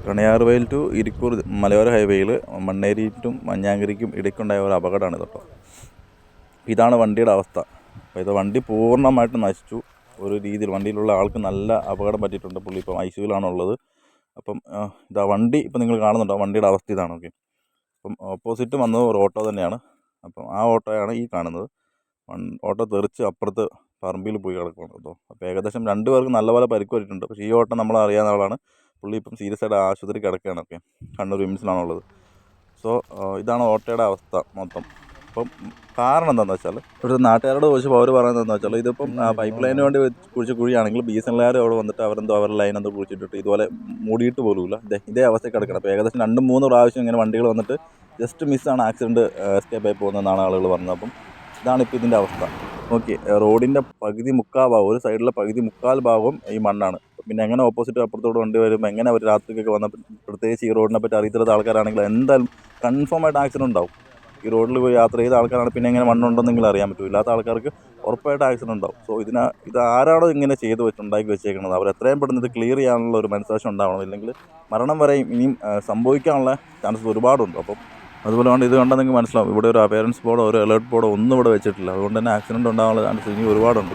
Kaniyarvayal to Irikkur മലയോര ഹൈവേയിൽ Manneri to മഞ്ഞാങ്കരിക്കും ഇടയ്ക്കുണ്ടായ ഒരു അപകടമാണ് കേട്ടോ. ഇതാണ് വണ്ടിയുടെ അവസ്ഥ. അപ്പോൾ ഇത് വണ്ടി പൂർണ്ണമായിട്ട് നശിച്ചു. ഒരു രീതിയിൽ വണ്ടിയിലുള്ള ആൾക്ക് നല്ല അപകടം പറ്റിയിട്ടുണ്ട്. പുള്ളി ഇപ്പം ICUവിലാണുള്ളത്. അപ്പം ഇതാ വണ്ടി ഇപ്പം നിങ്ങൾ കാണുന്നുണ്ടോ, വണ്ടിയുടെ അവസ്ഥ ഇതാണ്. ഓക്കെ, അപ്പം ഓപ്പോസിറ്റ് വന്നത് ഒരു ഓട്ടോ തന്നെയാണ്. അപ്പം ആ ഓട്ടോയാണ് ഈ കാണുന്നത്. ഓട്ടോ തെറിച്ച് അപ്പുറത്ത് പറമ്പിൽ പോയി കിടക്കുകയാണ് കേട്ടോ. അപ്പോൾ ഏകദേശം 2 പേർക്ക് നല്ലപോലെ പരിക്ക് പറ്റിയിട്ടുണ്ട്. പക്ഷേ ഈ ഓട്ടം നമ്മൾ അറിയാവുന്ന ആളാണ്. പുള്ളി ഇപ്പം സീരിയസ് ആയിട്ട് ആശുപത്രി കിടക്കുകയാണ്. ഓക്കെ, കണ്ണൂർ വിംസിലാണുള്ളത്. സോ ഇതാണ് ഓട്ടോയുടെ അവസ്ഥ മൊത്തം. അപ്പം കാരണം എന്താണെന്ന് വെച്ചാൽ, ഇവിടുത്തെ നാട്ടുകാരോട് ചോദിച്ചപ്പോൾ അവർ പറയുന്നത് എന്താണെന്ന് വെച്ചാൽ, ഇതിപ്പം പൈപ്പ് ലൈനിന് വേണ്ടി കുഴിച്ച കുഴിയാണെങ്കിൽ BSNL അവിടെ വന്നിട്ട് അവരുടെ ലൈൻ എന്തോ കുഴിച്ചിട്ടിട്ട് ഇതുപോലെ മൂടിയിട്ട് പോലുമില്ല. ഇതേ അവസ്ഥയിൽ കിടക്കണം. അപ്പോൾ ഏകദേശം 2-3 പ്രാവശ്യം ഇങ്ങനെ വണ്ടികൾ വന്നിട്ട് ജസ്റ്റ് മിസ്സാണ് ആക്സിഡൻറ്റ് എസ്കേപ്പ് ആയി പോകുന്നതെന്നാണ് ആളുകൾ പറഞ്ഞത്. അപ്പം ഇതാണിപ്പോൾ ഇതിൻ്റെ അവസ്ഥ. ഓക്കെ, റോഡിൻ്റെ മുക്കാൽ ഭാഗം, ഒരു സൈഡിലെ മുക്കാൽ ഭാഗവും ഈ മണ്ണാണ്. പിന്നെ എങ്ങനെ ഓപ്പോസിറ്റ് അപ്പുറത്തോട് വണ്ടി വരും, എങ്ങനെ അവർ രാത്രിക്കൊക്കെ വന്ന, പ്രത്യേകിച്ച് ഈ റോഡിനെ പറ്റി അറിയത്തില്ലാത്ത ആൾക്കാരാണെങ്കിൽ എന്തായാലും കൺഫേം ആയിട്ട് ആക്സിഡൻറ്റ് ഉണ്ടാവും. ഈ റോഡിൽ പോയി യാത്ര ചെയ്ത ആൾക്കാരാണ് പിന്നെ എങ്ങനെ മണ്ണുണ്ടെന്നെങ്കിലും അറിയാൻ പറ്റും. ഇല്ലാത്ത ആൾക്കാർക്ക് ഉറപ്പായിട്ട് ആക്സിഡൻറ്റ് ഉണ്ടാവും. സോ ഇത് ആരാണോ ഇങ്ങനെ ഉണ്ടാക്കി വെച്ചേക്കുന്നത്, അവർ എത്രയും പെട്ടെന്ന് ഇത് ക്ലിയർ ചെയ്യാനുള്ള ഒരു മനസ്സാക്ഷി ഉണ്ടാവണം. ഇല്ലെങ്കിൽ മരണം വരെ ഇനിയും സംഭവിക്കാനുള്ള ചാൻസസ് ഒരുപാടുണ്ട്. അപ്പം അതുപോലെ കൊണ്ട് ഇത് കണ്ടാൽ നിങ്ങൾക്ക് മനസ്സിലാവും, ഇവിടെ ഒരു അവേർനസ് ബോർഡോ ഒരു അലേർട്ട് ബോർഡോ ഒന്നും ഇവിടെ വെച്ചിട്ടില്ല. അതുകൊണ്ട് തന്നെ ആക്സിഡൻറ്റ് ഉണ്ടാകാനുള്ള ചാൻസ് ഇനി ഒരുപാടുണ്ട്.